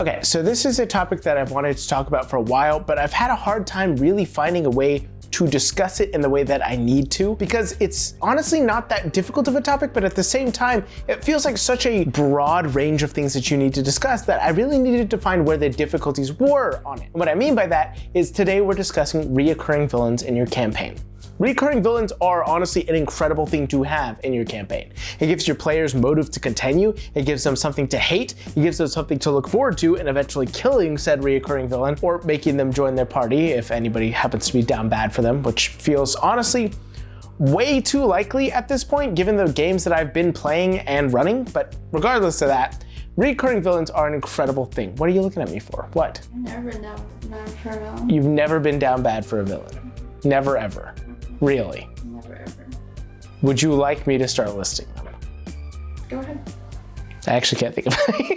Okay, so this is a topic that I've wanted to talk about for a while, but I've had a hard time really finding a way to discuss it in the way that I need to, because it's honestly not that difficult of a topic, but at the same time, it feels like such a broad range of things that you need to discuss that I really needed to find where the difficulties were on it. And what I mean by that is today we're discussing reoccurring villains in your campaign. Recurring villains are honestly an incredible thing to have in your campaign. It gives your players motive to continue, it gives them something to hate, it gives them something to look forward to and eventually killing said reoccurring villain or making them join their party if anybody happens to be down bad for them, which feels honestly way too likely at this point given the games that I've been playing and running. But regardless of that, recurring villains are an incredible thing. What are you looking at me for? What? I've never been down bad for a villain. You've never been down bad for a villain? Never ever? Really? Never ever. Would you like me to start listing them? Go ahead. I actually can't think of any.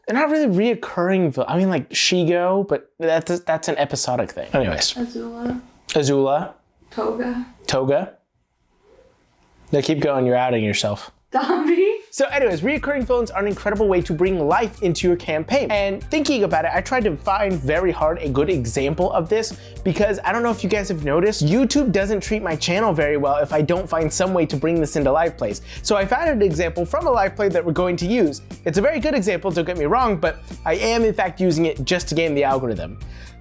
They're not really reoccurring. I mean, like Shigo, but that's an episodic thing. Anyways. Azula. Toga. Now keep going, you're outing yourself. Zombie. So anyways, reoccurring villains are an incredible way to bring life into your campaign. And thinking about it, I tried to find very hard a good example of this because I don't know if you guys have noticed, YouTube doesn't treat my channel very well if I don't find some way to bring this into live plays. So I found an example from a live play that we're going to use. It's a very good example, don't get me wrong, but I am in fact using it just to game the algorithm.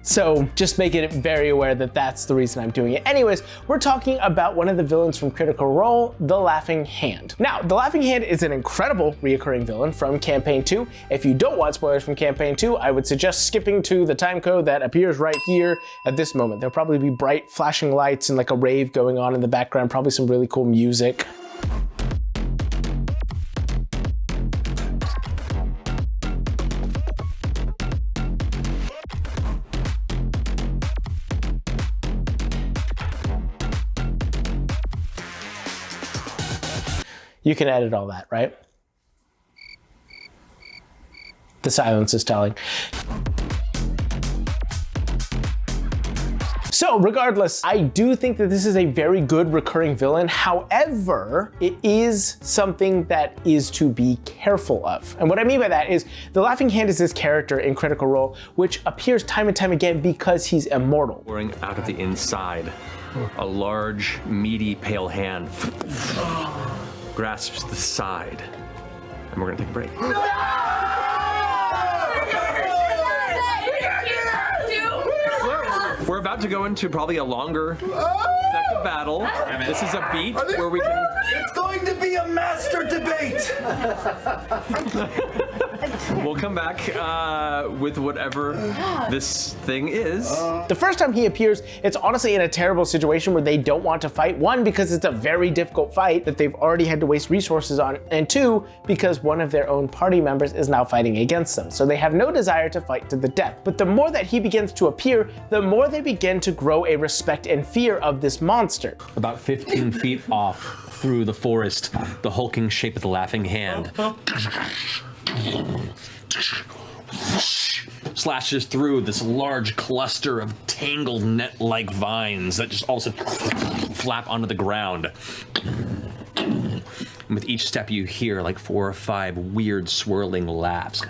So just making it very aware that that's the reason I'm doing it. Anyways, we're talking about one of the villains from Critical Role, the Laughing Hand. Now, the Laughing Hand is an incredible reoccurring villain from Campaign 2. If you don't want spoilers from Campaign 2, I would suggest skipping to the time code that appears right here at this moment. There'll probably be bright flashing lights and like a rave going on in the background, probably some really cool music. You can edit all that, right? The silence is telling. So regardless, I do think that this is a very good recurring villain. However, it is something that is to be careful of. And what I mean by that is the Laughing Hand is this character in Critical Role, which appears time and time again because he's immortal. Pouring out of the inside, a large, meaty, pale hand grasps the side, and we're gonna take a break. We're about to go into probably a longer second battle. This is a beat where we can... It's going to be a master debate! We'll come back with whatever this thing is. The first time he appears, it's honestly in a terrible situation where they don't want to fight. One, because it's a very difficult fight that they've already had to waste resources on. And two, because one of their own party members is now fighting against them. So they have no desire to fight to the death. But the more that he begins to appear, the more they begin to grow a respect and fear of this monster. About 15 feet off through the forest, the hulking shape of the Laughing Hand slashes through this large cluster of tangled net-like vines that just also flap onto the ground. And with each step you hear like 4 or 5 weird swirling laughs.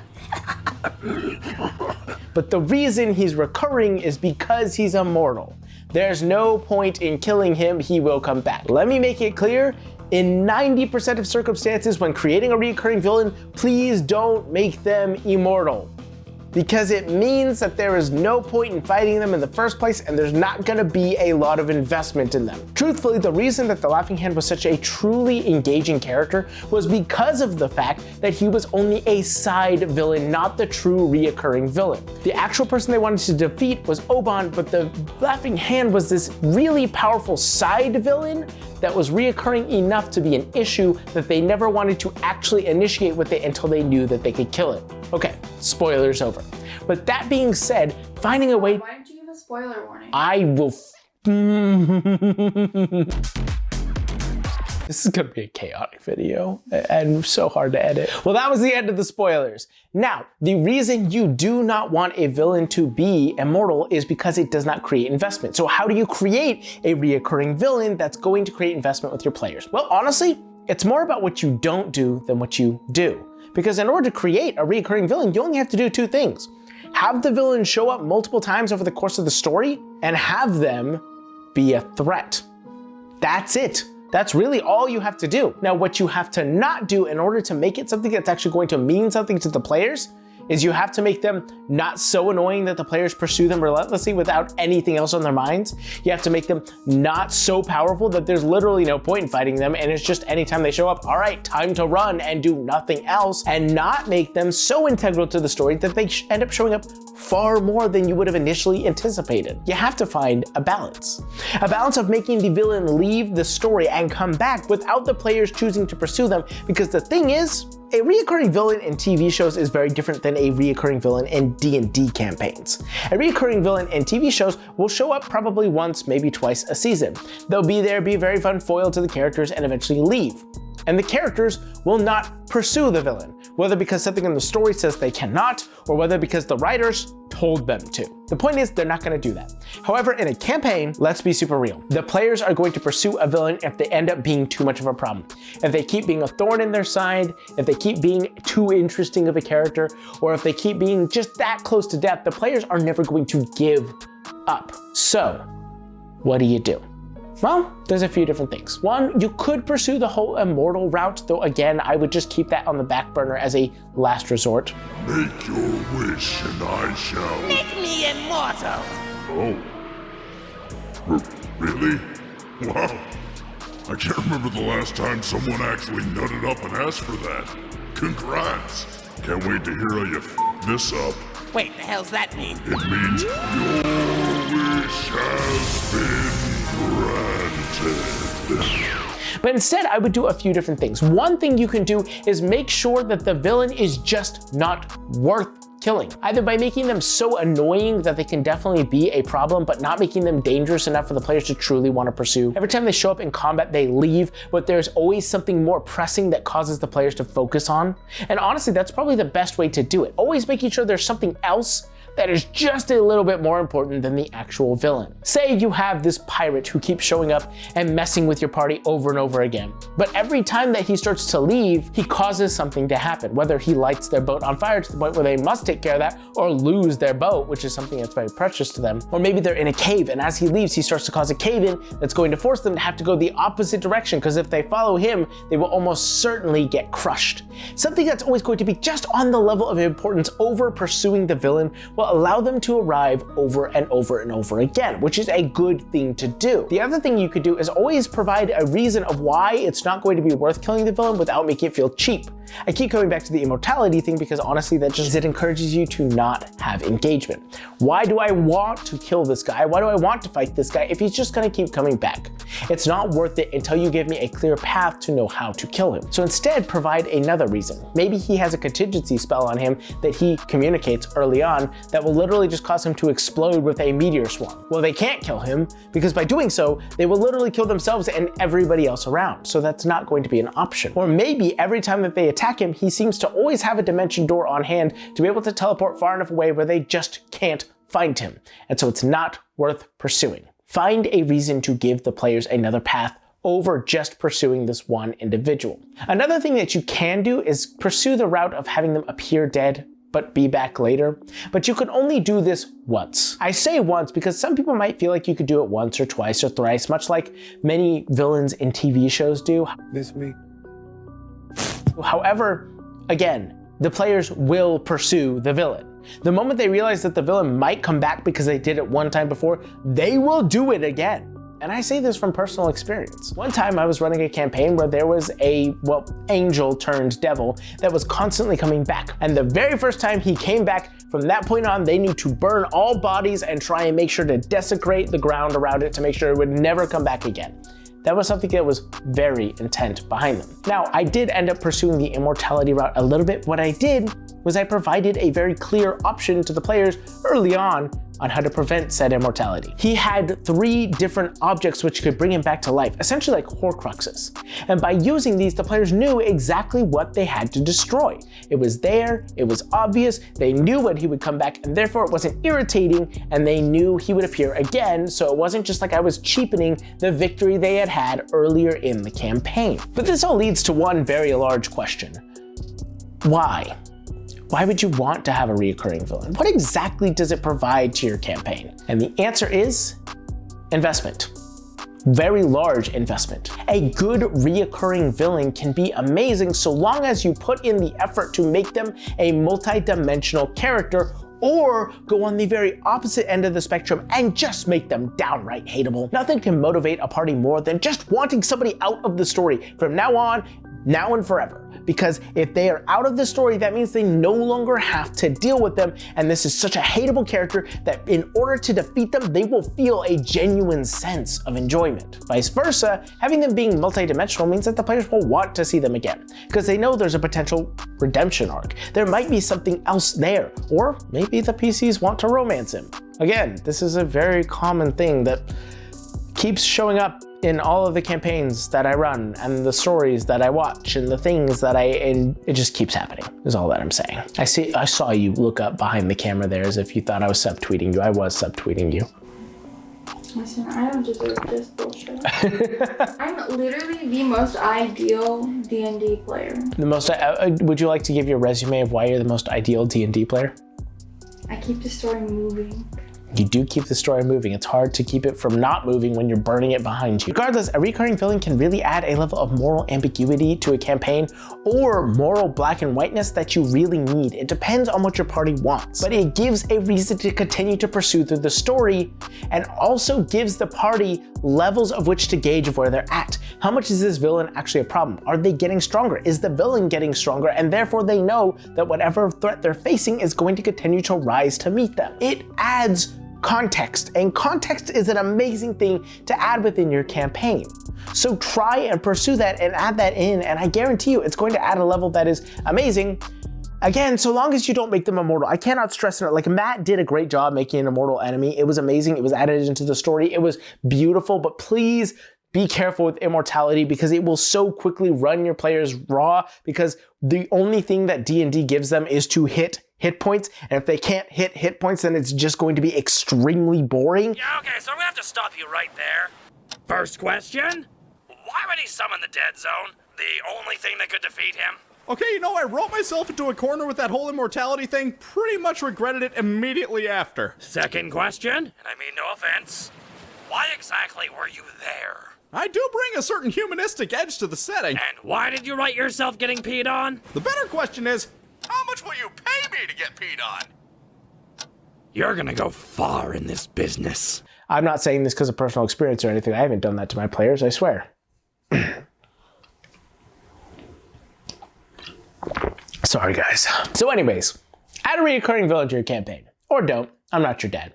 But the reason he's recurring is because he's immortal. There's no point in killing him, he will come back. Let me make it clear, in 90% of circumstances when creating a recurring villain, please don't make them immortal. Because it means that there is no point in fighting them in the first place and there's not gonna be a lot of investment in them. Truthfully, the reason that the Laughing Hand was such a truly engaging character was because of the fact that he was only a side villain, not the true reoccurring villain. The actual person they wanted to defeat was Oban, but the Laughing Hand was this really powerful side villain that was reoccurring enough to be an issue that they never wanted to actually initiate with it until they knew that they could kill it. Okay, spoilers over. But that being said, finding a way... Why didn't you give a spoiler warning? I will... This is gonna be a chaotic video and so hard to edit. Well, that was the end of the spoilers. Now, the reason you do not want a villain to be immortal is because it does not create investment. So how do you create a reoccurring villain that's going to create investment with your players? Well, honestly, It's more about what you don't do than what you do. Because in order to create a recurring villain, you only have to do two things. Have the villain show up multiple times over the course of the story, and have them be a threat. That's it. That's really all you have to do. Now, what you have to not do in order to make it something that's actually going to mean something to the players is you have to make them not so annoying that the players pursue them relentlessly without anything else on their minds. You have to make them not so powerful that there's literally no point in fighting them, and it's just anytime they show up, all right, time to run and do nothing else, and not make them so integral to the story that they end up showing up far more than you would have initially anticipated. You have to find a balance. A balance of making the villain leave the story and come back without the players choosing to pursue them, because the thing is, a reoccurring villain in TV shows is very different than a reoccurring villain in D&D campaigns. A reoccurring villain in TV shows will show up probably once, maybe twice a season. They'll be there, be a very fun foil to the characters, and eventually leave. And the characters will not pursue the villain, whether because something in the story says they cannot, or whether because the writers told them to. The point is, they're not going to do that. However, in a campaign, let's be super real. The players are going to pursue a villain if they end up being too much of a problem. If they keep being a thorn in their side, if they keep being too interesting of a character, or if they keep being just that close to death, the players are never going to give up. So, what do? Well, there's a few different things. One, you could pursue the whole immortal route, though again, I would just keep that on the back burner as a last resort. Make your wish and I shall... Make me immortal! Oh. Really? Wow. I can't remember the last time someone actually nutted up and asked for that. Congrats. Can't wait to hear how you this up. Wait, the hell's that mean? It means your wish has been granted. But instead, I would do a few different things. One thing you can do is make sure that the villain is just not worth killing, either by making them so annoying that they can definitely be a problem, but not making them dangerous enough for the players to truly want to pursue. Every time they show up in combat, they leave, but there's always something more pressing that causes the players to focus on. And honestly, that's probably the best way to do it. Always making sure there's something else that is just a little bit more important than the actual villain. Say you have this pirate who keeps showing up and messing with your party over and over again, but every time that he starts to leave, he causes something to happen, whether he lights their boat on fire to the point where they must take care of that, or lose their boat, which is something that's very precious to them. Or maybe they're in a cave, and as he leaves, he starts to cause a cave-in that's going to force them to have to go the opposite direction, because if they follow him, they will almost certainly get crushed. Something that's always going to be just on the level of importance over pursuing the villain will allow them to arrive over and over and over again, which is a good thing to do. The other thing you could do is always provide a reason of why it's not going to be worth killing the villain without making it feel cheap. I keep coming back to the immortality thing because honestly, it encourages you to not have engagement. Why do I want to kill this guy? Why do I want to fight this guy if he's just gonna keep coming back? It's not worth it until you give me a clear path to know how to kill him. So instead, provide another reason. Maybe he has a contingency spell on him that he communicates early on that will literally just cause him to explode with a meteor swarm. Well, they can't kill him because by doing so, they will literally kill themselves and everybody else around. So that's not going to be an option. Or maybe every time that they attack him, he seems to always have a dimension door on hand to be able to teleport far enough away where they just can't find him. And so it's not worth pursuing. Find a reason to give the players another path over just pursuing this one individual. Another thing that you can do is pursue the route of having them appear dead but be back later, but you can only do this once. I say once because some people might feel like you could do it once or twice or thrice, much like many villains in TV shows do. This me. However, again, the players will pursue the villain. The moment they realize that the villain might come back because they did it one time before, they will do it again. And I say this from personal experience. One time I was running a campaign where there was a, angel turned devil that was constantly coming back. And the very first time he came back, from that point on, they knew to burn all bodies and try and make sure to desecrate the ground around it to make sure it would never come back again. That was something that was very intent behind them. Now, I did end up pursuing the immortality route a little bit. What I did was I provided a very clear option to the players early on on how to prevent said immortality. He had 3 different objects which could bring him back to life, essentially like Horcruxes. And by using these, the players knew exactly what they had to destroy. It was there, it was obvious, they knew when he would come back, and therefore it wasn't irritating, and they knew he would appear again, so it wasn't just like I was cheapening the victory they had had earlier in the campaign. But this all leads to one very large question. Why? Why would you want to have a reoccurring villain? What exactly does it provide to your campaign? And the answer is investment. Very large investment. A good reoccurring villain can be amazing so long as you put in the effort to make them a multi-dimensional character, or go on the very opposite end of the spectrum and just make them downright hateable. Nothing can motivate a party more than just wanting somebody out of the story from now on, now and forever. Because if they are out of the story, that means they no longer have to deal with them, and this is such a hateable character that in order to defeat them, they will feel a genuine sense of enjoyment. Vice versa, having them being multidimensional means that the players will want to see them again, because they know there's a potential redemption arc. There might be something else there, or maybe the PCs want to romance him. Again, this is a very common thing that keeps showing up in all of the campaigns that I run and the stories that I watch and the things that and it just keeps happening, is all that I'm saying. I saw you look up behind the camera there as if you thought I was subtweeting you. I was subtweeting you. Listen, I don't deserve this bullshit. I'm literally the most ideal D&D player. The most, would you like to give your resume of why you're the most ideal D&D player? I keep the story moving. You do keep the story moving. It's hard to keep it from not moving when you're burning it behind you. Regardless, a recurring villain can really add a level of moral ambiguity to a campaign, or moral black and whiteness that you really need. It depends on what your party wants, but it gives a reason to continue to pursue through the story, and also gives the party levels of which to gauge of where they're at. How much is this villain actually a problem? Are they getting stronger? Is the villain getting stronger? And therefore they know that whatever threat they're facing is going to continue to rise to meet them. It adds context, and context is an amazing thing to add within your campaign. So try and pursue that and add that in, and I guarantee you it's going to add a level that is amazing. Again, so long as you don't make them immortal. I cannot stress it. Like, Matt did a great job making an immortal enemy. It was amazing. It was added into the story. It was beautiful, but please be careful with immortality, because it will so quickly run your players raw, because the only thing that D&D gives them is to hit points, and if they can't hit points, then it's just going to be extremely boring. Yeah, okay, so I'm gonna have to stop you right there. First question, why would he summon the dead zone? The only thing that could defeat him? Okay, you know, I wrote myself into a corner with that whole immortality thing, pretty much regretted it immediately after. Second question, and I mean no offense, why exactly were you there? I do bring a certain humanistic edge to the setting. And why did you write yourself getting peed on? The better question is, how much will you pay me to get peed on? You're gonna go far in this business. I'm not saying this because of personal experience or anything. I haven't done that to my players, I swear. Sorry, guys. So anyways, add a recurring villain to your campaign. Or don't. I'm not your dad.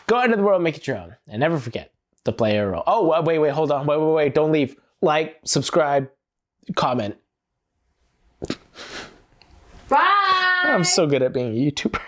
Go out into the world, make it your own. And never forget to play a role. Oh, wait, hold on. Wait. Don't leave. Like, subscribe, comment. Bye! I'm so good at being a YouTuber.